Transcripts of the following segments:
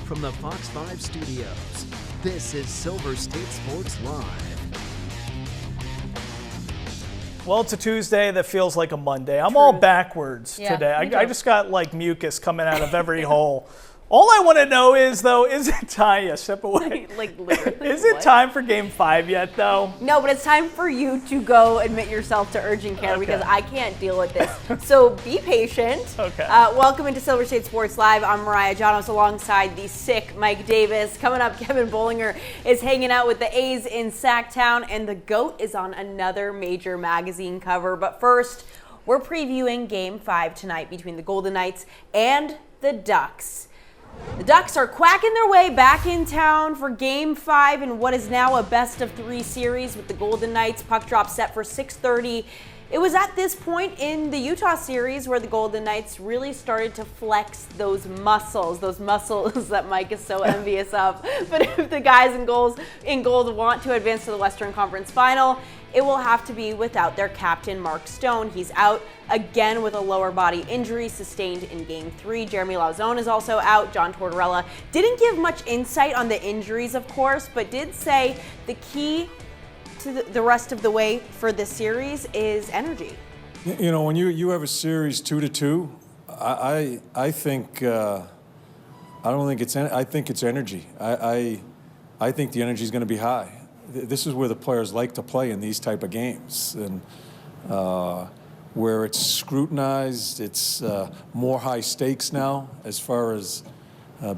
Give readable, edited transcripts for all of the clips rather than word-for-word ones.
from the Fox 5 studios, this is Silver State Sports Live. Well, it's a Tuesday that feels like a Monday. I'm all backwards today. I just got like mucus coming out of every hole. All I want to know is, though, is it time? Step away. Like literally. Is it time for Game 5 yet, though? No, but it's time for you to go admit yourself to urgent care because I can't deal with this. So be patient. Okay. Welcome into Silver State Sports Live. I'm Mariah Janos alongside the sick Mike Davis. Coming up, Kevin Bollinger is hanging out with the A's in Sacktown, and the GOAT is on another major magazine cover. But first, we're previewing Game 5 tonight between the Golden Knights and the Ducks. The Ducks are quacking their way back in town for Game 5 in what is now a best-of-3 series with the Golden Knights. Puck drop set for 6:30. It was at this point in the Utah series where the Golden Knights really started to flex those muscles that Mike is so envious of. But if the guys in gold want to advance to the Western Conference Final, it will have to be without their captain, Mark Stone. He's out again with a lower body injury sustained in Game 3. Jeremy Lauzon is also out. John Tortorella didn't give much insight on the injuries, of course, but did say the key to the rest of the way for this series is energy. You know, when you have a series 2-2, I think I don't think it's I think it's energy. I think the energy is going to be high. This is where the players like to play in these type of games, and where it's scrutinized. It's more high stakes now as far as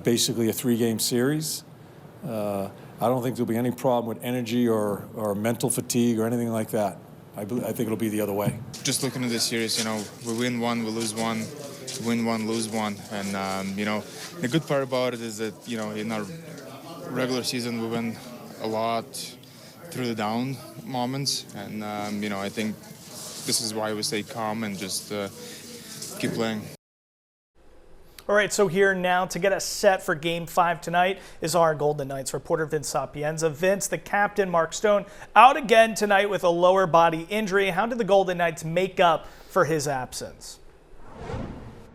basically a 3-game series. I don't think there'll be any problem with energy or mental fatigue or anything like that. I think it'll be the other way. Just looking at this series, you know, we win one, we lose one, win one, lose one. And, you know, the good part about it is that, you know, in our regular season, we win a lot through the down moments. And, you know, I think this is why we stay calm and just keep playing. All right, so here now to get us set for Game 5 tonight is our Golden Knights reporter, Vince Sapienza. Vince, the captain, Mark Stone, out again tonight with a lower body injury. How did the Golden Knights make up for his absence?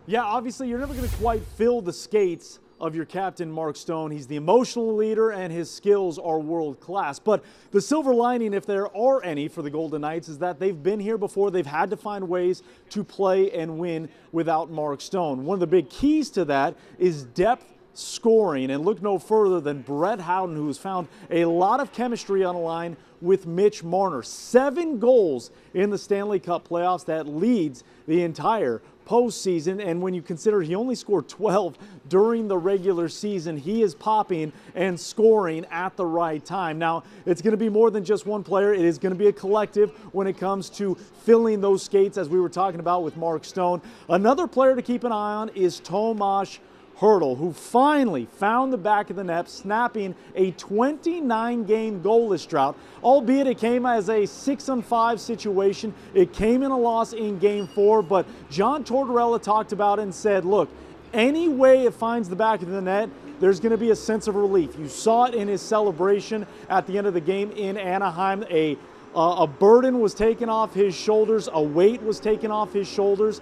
Yeah, obviously you're never going to quite fill the skates of your captain, Mark Stone. He's the emotional leader, and his skills are world class. But the silver lining, if there are any for the Golden Knights, is that they've been here before. They've had to find ways to play and win without Mark Stone. One of the big keys to that is depth scoring, and look no further than Brett Howden, who has found a lot of chemistry on the line with Mitch Marner. 7 goals in the Stanley Cup playoffs. That leads the entire postseason, and when you consider he only scored 12 during the regular season, he is popping and scoring at the right time. Now, it's going to be more than just one player. It is going to be a collective when it comes to filling those skates, as we were talking about with Mark Stone. Another player to keep an eye on is Tomas Hertl, who finally found the back of the net, snapping a 29-game goalless drought, albeit it came as a 6-5 situation. It came in a loss in Game 4, but John Tortorella talked about it and said, look, any way it finds the back of the net, there's going to be a sense of relief. You saw it in his celebration at the end of the game in Anaheim. A burden was taken off his shoulders, a weight was taken off his shoulders,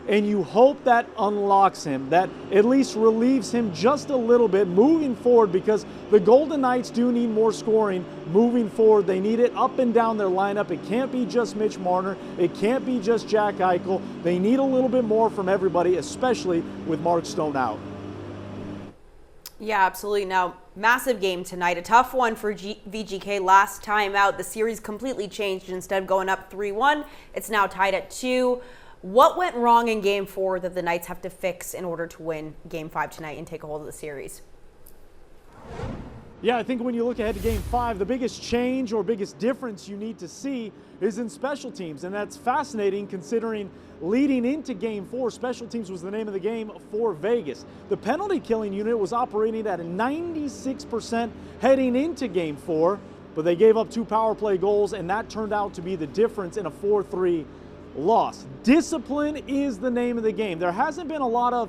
and you hope that unlocks him, that at least relieves him just a little bit moving forward, because the Golden Knights do need more scoring moving forward. They need it up and down their lineup. It can't be just Mitch Marner. It can't be just Jack Eichel. They need a little bit more from everybody, especially with Mark Stone out. Yeah, absolutely. Now, massive game tonight. A tough one for VGK. Last time out, the series completely changed. Instead of going up 3-1, it's now tied at 2. What went wrong in Game 4 that the Knights have to fix in order to win Game 5 tonight and take a hold of the series? Yeah, I think when you look ahead to Game 5, the biggest change or biggest difference you need to see is in special teams. And that's fascinating considering leading into Game 4, special teams was the name of the game for Vegas. The penalty killing unit was operating at a 96% heading into Game 4, but they gave up 2 power play goals, and that turned out to be the difference in a 4-3 loss. Discipline is the name of the game. There hasn't been a lot of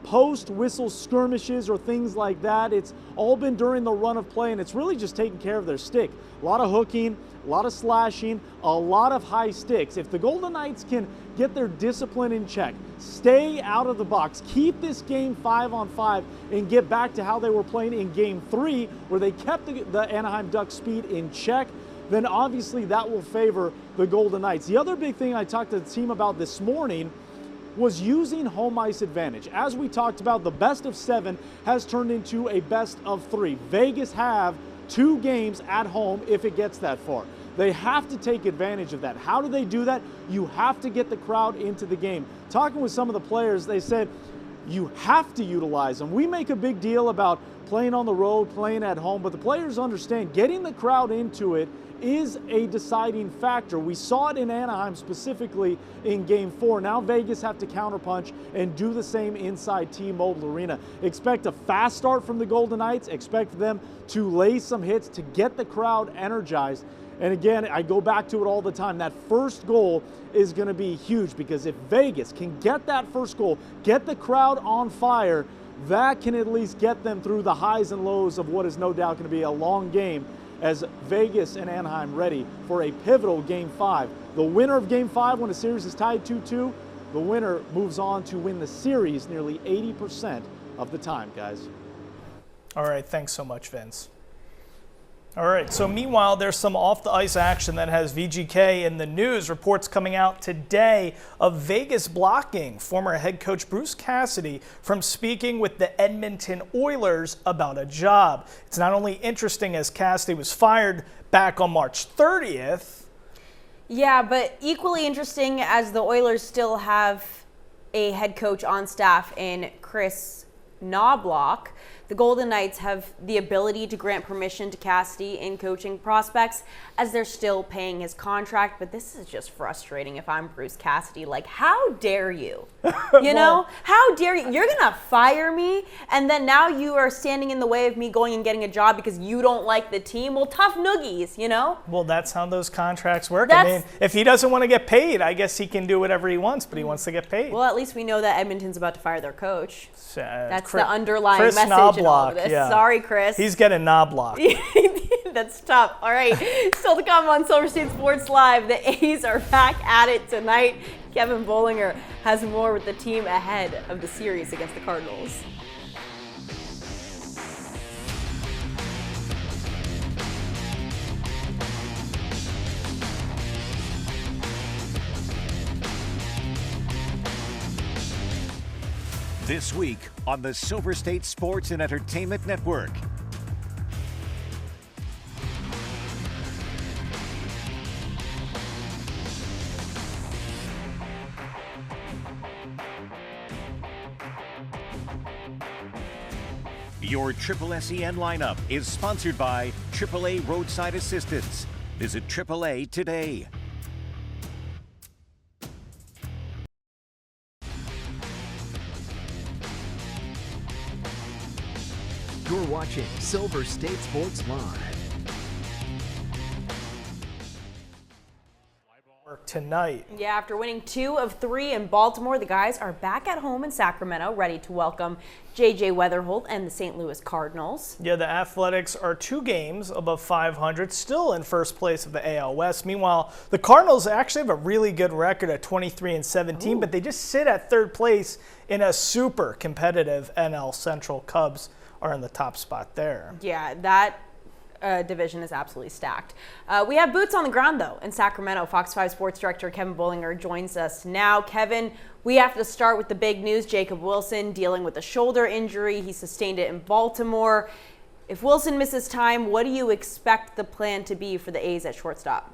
post-whistle skirmishes or things like that. It's all been during the run of play, and it's really just taking care of their stick. A lot of hooking, a lot of slashing, a lot of high sticks. If the Golden Knights can get their discipline in check, stay out of the box, keep this game 5-on-5, and get back to how they were playing in Game 3, where they kept the Anaheim Ducks' speed in check, then obviously that will favor the Golden Knights. The other big thing I talked to the team about this morning was using home ice advantage. As we talked about, the best of 7 has turned into a best of 3. Vegas have 2 games at home if it gets that far. They have to take advantage of that. How do they do that? You have to get the crowd into the game. Talking with some of the players, they said you have to utilize them. We make a big deal about playing on the road, playing at home, but the players understand getting the crowd into it is a deciding factor. We saw it in Anaheim, specifically in Game 4. Now Vegas have to counterpunch and do the same inside T-Mobile Arena. Expect a fast start from the Golden Knights. Expect them to lay some hits to get the crowd energized. And again, I go back to it all the time. That first goal is going to be huge, because if Vegas can get that first goal, get the crowd on fire, that can at least get them through the highs and lows of what is no doubt going to be a long game, as Vegas and Anaheim ready for a pivotal Game 5. The winner of Game 5, when the series is tied 2-2, the winner moves on to win the series nearly 80% of the time, guys. All right, thanks so much, Vince. All right, so meanwhile, there's some off-the-ice action that has VGK in the news. Reports coming out today of Vegas blocking former head coach Bruce Cassidy from speaking with the Edmonton Oilers about a job. It's not only interesting as Cassidy was fired back on March 30th. Yeah, but equally interesting as the Oilers still have a head coach on staff in Chris Knobloch. The Golden Knights have the ability to grant permission to Cassidy in coaching prospects, as they're still paying his contract. But this is just frustrating if I'm Bruce Cassidy. Like, how dare you? You know, how dare you? You're going to fire me, and then now you are standing in the way of me going and getting a job because you don't like the team? Well, tough noogies, you know? Well, that's how those contracts work. I mean, if he doesn't want to get paid, I guess he can do whatever he wants, but he wants to get paid. Well, at least we know that Edmonton's about to fire their coach. That's Chris, the underlying Chris message Knobloch, in all of this. yeah. Sorry, Chris. He's getting Knobloch. That's tough. All right. Still to come on Silver State Sports Live. The A's are back at it tonight. Kevin Bollinger has more with the team ahead of the series against the Cardinals. This week on the Silver State Sports and Entertainment Network. Your Triple SEN lineup is sponsored by AAA Roadside Assistance. Visit AAA today. You're watching Silver State Sports Live. Tonight. Yeah, after winning 2 of 3 in Baltimore, the guys are back at home in Sacramento, ready to welcome J.J. Weatherholt and the St. Louis Cardinals. Yeah, the Athletics are 2 games above 500, still in first place of the AL West. Meanwhile, the Cardinals actually have a really good record at 23-17, but they just sit at 3rd place in a super competitive NL Central. Cubs are in the top spot there. Yeah, that division is absolutely stacked. We have boots on the ground, though, in Sacramento. Fox 5 Sports Director Kevin Bollinger joins us now. Kevin, we have to start with the big news. Jacob Wilson dealing with a shoulder injury. He sustained it in Baltimore. If Wilson misses time, what do you expect the plan to be for the A's at shortstop?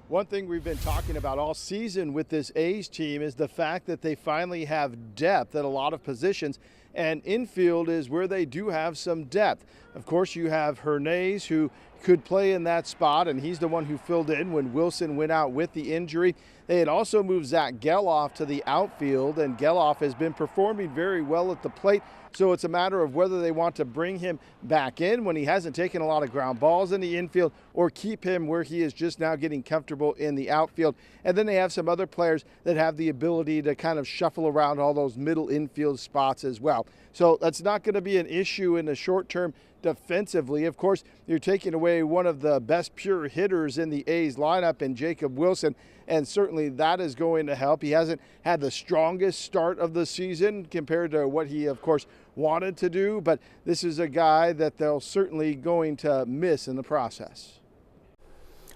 One thing we've been talking about all season with this A's team is the fact that they finally have depth at a lot of positions, and infield is where they do have some depth. Of course, you have Hernandez, who could play in that spot, and he's the one who filled in when Wilson went out with the injury. They had also moved Zach Geloff to the outfield, and Geloff has been performing very well at the plate. So it's a matter of whether they want to bring him back in when he hasn't taken a lot of ground balls in the infield, or keep him where he is just now getting comfortable in the outfield. And then they have some other players that have the ability to kind of shuffle around all those middle infield spots as well. So that's not going to be an issue in the short term defensively. Of course, you're taking away one of the best pure hitters in the A's lineup in Jacob Wilson. and certainly that is going to help. He hasn't had the strongest start of the season compared to what he, of course, wanted to do, but this is a guy that they'll certainly going to miss in the process.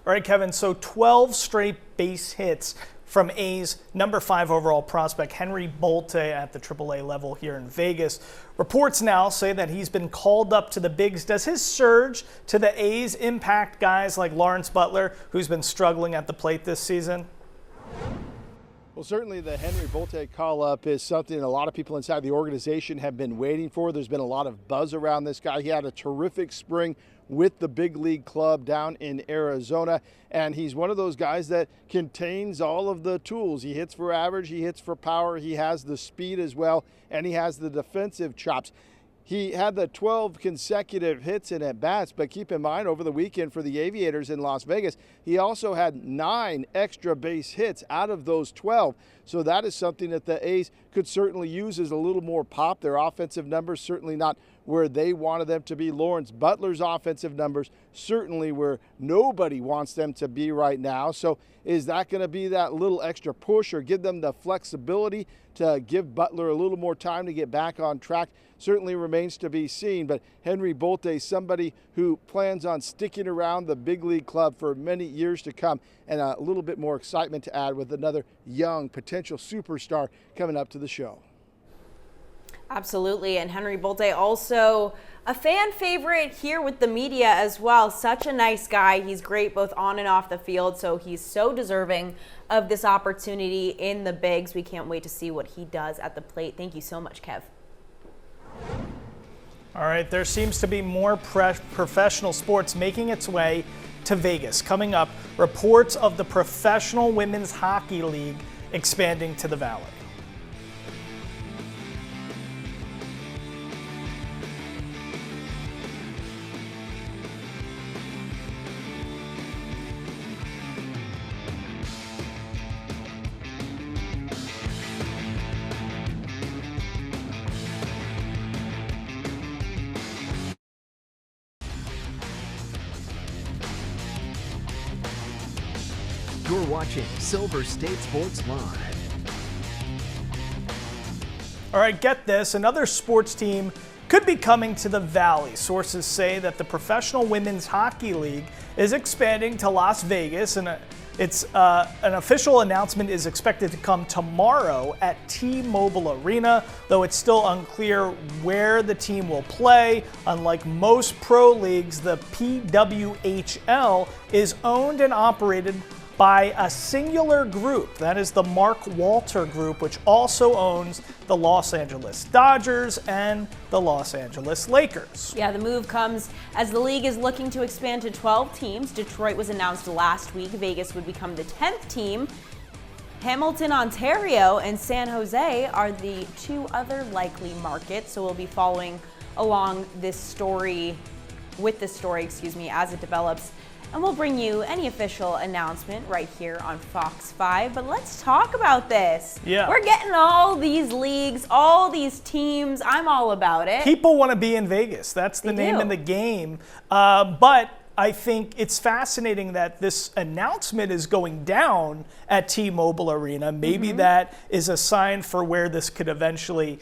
All right, Kevin, so 12 straight base hits from A's number 5 overall prospect Henry Bolte at the AAA level here in Vegas. Reports now say that he's been called up to the bigs. Does his surge to the A's impact guys like Lawrence Butler, who's been struggling at the plate this season? Well, certainly the Henry Bolte call-up is something a lot of people inside the organization have been waiting for. There's been a lot of buzz around this guy. He had a terrific spring with the big league club down in Arizona, and he's one of those guys that contains all of the tools. He hits for average, he hits for power, he has the speed as well, and he has the defensive chops. He had the 12 consecutive hits and at-bats, but keep in mind, over the weekend for the Aviators in Las Vegas, he also had 9 extra base hits out of those 12. So that is something that the A's could certainly use as a little more pop. Their offensive numbers certainly not where they wanted them to be. Lawrence Butler's offensive numbers certainly where nobody wants them to be right now. So is that going to be that little extra push or give them the flexibility to give Butler a little more time to get back on track? Certainly remains to be seen, but Henry Bolte, somebody who plans on sticking around the big league club for many years to come, and a little bit more excitement to add with another young potential superstar coming up to the show. Absolutely, and Henry Bolte also a fan favorite here with the media as well. Such a nice guy. He's great both on and off the field, so he's so deserving of this opportunity in the bigs. We can't wait to see what he does at the plate. Thank you so much, Kev. All right, there seems to be more professional sports making its way to Vegas. Coming up, reports of the Professional Women's Hockey League expanding to the Valley. You're watching Silver State Sports Live. All right, get this. Another sports team could be coming to the Valley. Sources say that the Professional Women's Hockey League is expanding to Las Vegas, and an official announcement is expected to come tomorrow at T-Mobile Arena, though it's still unclear where the team will play. Unlike most pro leagues, the PWHL is owned and operated by a singular group. That is the Mark Walter Group, which also owns the Los Angeles Dodgers and the Los Angeles Lakers. Yeah, the move comes as the league is looking to expand to 12 teams. Detroit was announced last week. Vegas would become the 10th team. Hamilton, Ontario, and San Jose are the 2 other likely markets. So we'll be following along this story, as it develops. And we'll bring you any official announcement right here on Fox 5. But let's talk about this. Yeah. We're getting all these leagues, all these teams. I'm all about it. People want to be in Vegas. That's the name of the game. But I think it's fascinating that this announcement is going down at T-Mobile Arena. Maybe that is a sign for where this could eventually,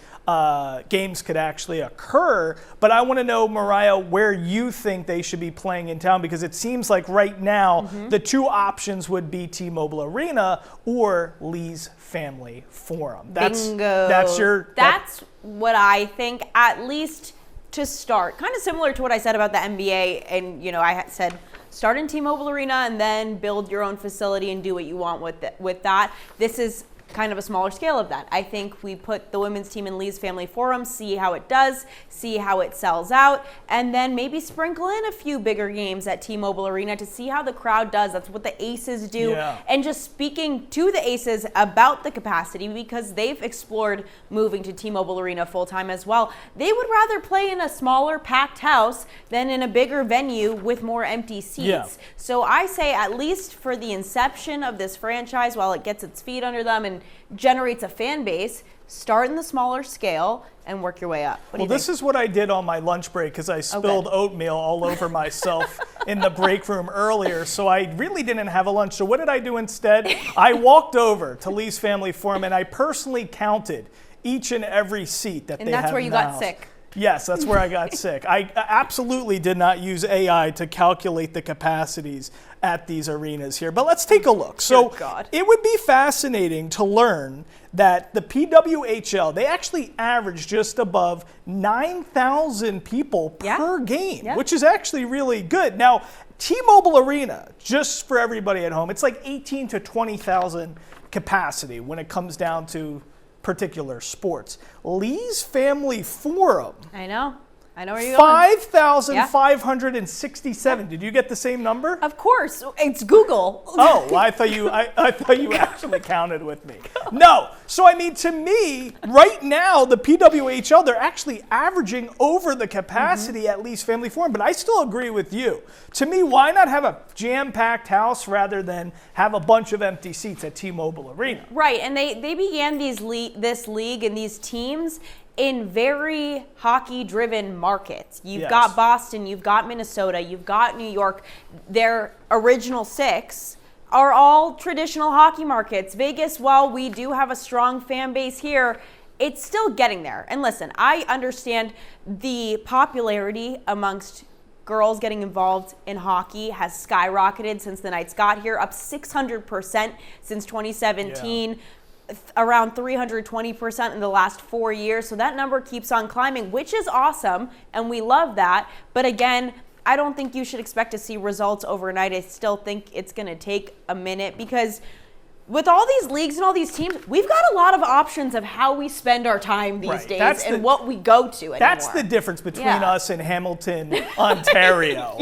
games could actually occur. But I want to know, Mariah, where you think they should be playing in town, because it seems like right now the 2 options would be T-Mobile Arena or Lee's Family Forum. Bingo. That's what I think, at least to start. Kind of similar to what I said about the NBA, and I had said start in T-Mobile Arena and then build your own facility and do what you want with that. This is kind of a smaller scale of that. I think we put the women's team in Lee's Family Forum, see how it does, see how it sells out, and then maybe sprinkle in a few bigger games at T-Mobile Arena to see how the crowd does. That's what the Aces do. Yeah. And just speaking to the Aces about the capacity, because they've explored moving to T-Mobile Arena full-time as well. They would rather play in a smaller packed house than in a bigger venue with more empty seats. Yeah. So I say, at least for the inception of this franchise, while it gets its feet under them and generates a fan base, start in the smaller scale and work your way up. What do you think? This is what I did on my lunch break because I spilled oatmeal all over myself in the break room earlier, so I really didn't have a lunch. So what did I do instead? I walked over to Lee's Family Forum and I personally counted each and every seat that they have. And that's where you got sick. Yes, that's where I got sick. I absolutely did not use AI to calculate the capacities at these arenas here. But let's take a look. So it would be fascinating to learn that the PWHL, they actually average just above 9,000 people per game, which is actually really good. Now, T-Mobile Arena, just for everybody at home, it's like 18 to 20,000 capacity when it comes down to particular sports. Lee's Family Forum. I know where you're going. 5,567. Did you get the same number? Of course, it's Google. Oh, well, I thought you actually counted with me. No. So I mean, to me, right now, the PWHL, they're actually averaging over the capacity at Lee's Family Forum. But I still agree with you. To me, why not have a jam-packed house rather than have a bunch of empty seats at T-Mobile Arena? Right, and they began this league and these teams in very hockey-driven markets. You've got Boston, you've got Minnesota, you've got New York. Their original 6 are all traditional hockey markets. Vegas, while we do have a strong fan base here, it's still getting there. And listen, I understand the popularity amongst girls getting involved in hockey has skyrocketed since the Knights got here, up 600% since 2017. Around 320% in the last 4 years. So that number keeps on climbing, which is awesome, and we love that. But again, I don't think you should expect to see results overnight. I still think it's going to take a minute because with all these leagues and all these teams, we've got a lot of options of how we spend our time these days and what we go to anymore. That's the difference between us and Hamilton, Ontario,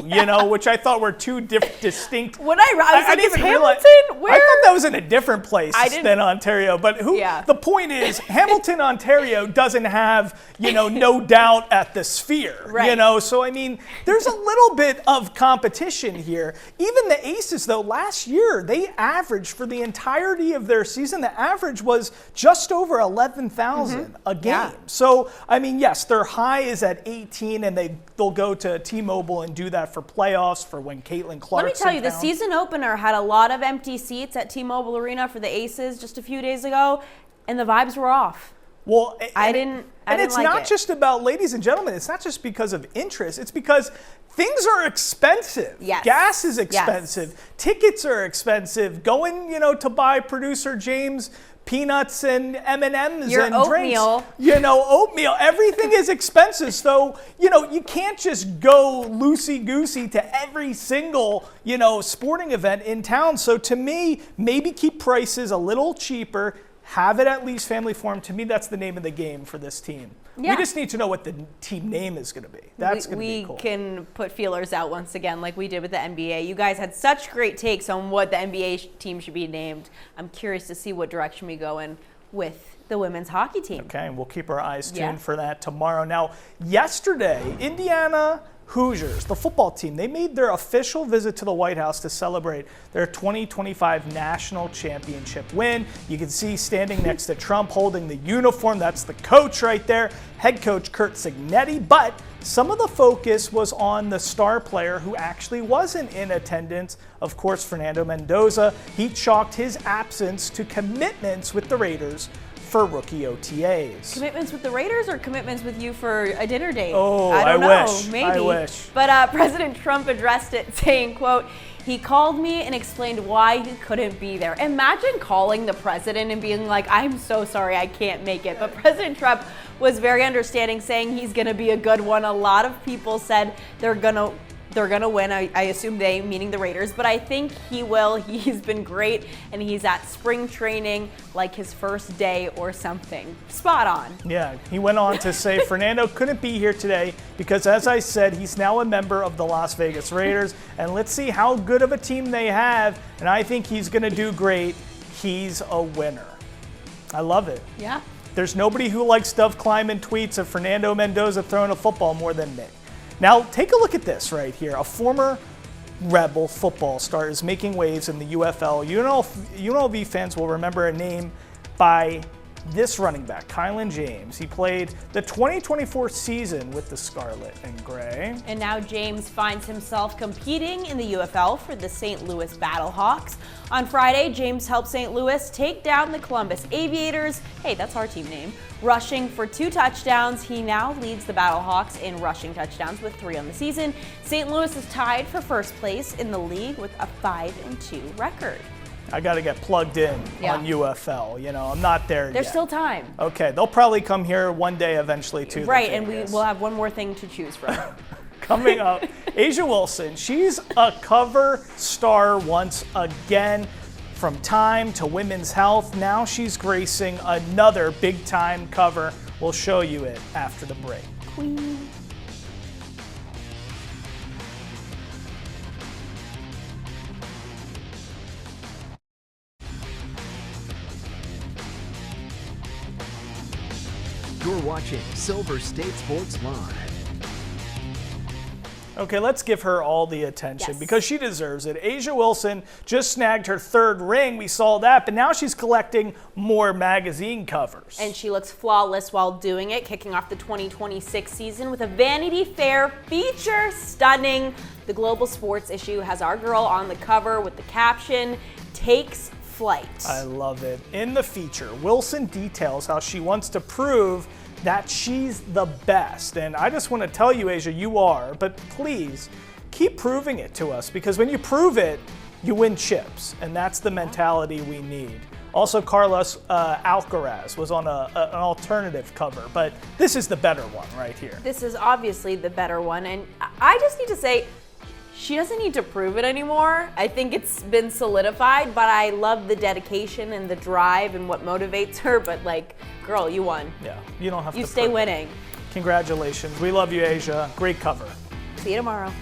which I thought were two distinct. When I was like, is Hamilton? Where? I thought that was in a different place than Ontario. But the point is, Hamilton, Ontario doesn't have, no doubt at the Sphere. Right. So I mean, there's a little bit of competition here. Even the Aces, though, last year, they averaged for the entirety of their season, the average was just over 11,000 a game. Yeah. So, I mean, yes, their high is at 18, and they'll go to T-Mobile and do that for playoffs for when Caitlin Clark's Let me tell you, the season opener had a lot of empty seats at T-Mobile Arena for the Aces just a few days ago, and the vibes were off. Well, and it's not just about, ladies and gentlemen, it's not just because of interest. It's because things are expensive. Yes. Gas is expensive. Yes. Tickets are expensive. Going, to buy producer James peanuts and M&Ms and oatmeal. Drinks. Oatmeal. Everything is expensive. So, you can't just go loosey-goosey to every single, sporting event in town. So to me, maybe keep prices a little cheaper. Have it at Lee's Family Forum. To me, that's the name of the game for this team. Yeah. We just need to know what the team name is going to be. That's going to be cool. We can put feelers out once again like we did with the NBA. You guys had such great takes on what the NBA team should be named. I'm curious to see what direction we go in with the women's hockey team. Okay, and we'll keep our eyes tuned for that tomorrow. Now, yesterday, Indiana Hoosiers, the football team, they made their official visit to the White House to celebrate their 2025 national championship win. You can see standing next to Trump holding the uniform, that's the coach right there, head coach Curt Cignetti. But some of the focus was on the star player who actually wasn't in attendance, of course, Fernando Mendoza. He chalked his absence to commitments with the Raiders for rookie OTAs. Commitments with the Raiders or commitments with you for a dinner date? Oh, I don't know. Wish. Maybe. I wish. But President Trump addressed it saying, quote, he called me and explained why he couldn't be there. Imagine calling the president and being like, I'm so sorry, I can't make it. But President Trump was very understanding, saying he's going to be a good one. A lot of people said they're going to win. I assume they, meaning the Raiders, but I think he will. He's been great, and he's at spring training like his first day or something. Spot on. Yeah, he went on to say Fernando couldn't be here today because, as I said, he's now a member of the Las Vegas Raiders, and let's see how good of a team they have, and I think he's going to do great. He's a winner. I love it. Yeah. There's nobody who likes Dove Kleiman tweets of Fernando Mendoza throwing a football more than me. Now, take a look at this right here. A former Rebel football star is making waves in the UFL. UNLV fans will remember a name by this running back, Kylan James. He played the 2024 season with the Scarlet and Gray. And now James finds himself competing in the UFL for the St. Louis Battlehawks. On Friday, James helped St. Louis take down the Columbus Aviators. Hey, that's our team name. Rushing for 2 touchdowns. He now leads the Battlehawks in rushing touchdowns with 3 on the season. St. Louis is tied for first place in the league with a 5-2 record. I got to get plugged in on UFL. You know, I'm not there yet. There's still time. Okay, they'll probably come here one day eventually too. Right, and we'll have one more thing to choose from. Coming up, A'ja Wilson. She's a cover star once again. From Time to Women's Health, now she's gracing another big-time cover. We'll show you it after the break. Queen. You're watching Silver State Sports Live. Okay, let's give her all the attention Yes. because she deserves it. A'ja Wilson just snagged her 3rd ring. We saw that, but now she's collecting more magazine covers. And she looks flawless while doing it, kicking off the 2026 season with a Vanity Fair feature. Stunning. The Global Sports issue has our girl on the cover with the caption, "Takes Flight." I love it. In the feature, Wilson details how she wants to prove that she's the best. And I just want to tell you, A'ja, you are, but please keep proving it to us, because when you prove it, you win chips. And that's the mentality we need. Also, Carlos Alcaraz was on an alternative cover, but this is the better one right here. This is obviously the better one. And I just need to say, she doesn't need to prove it anymore. I think it's been solidified, but I love the dedication and the drive and what motivates her. But like, girl, you won. Yeah, you don't have to You stay prove it. winning. Congratulations. We love you, A'ja. Great cover. See you tomorrow.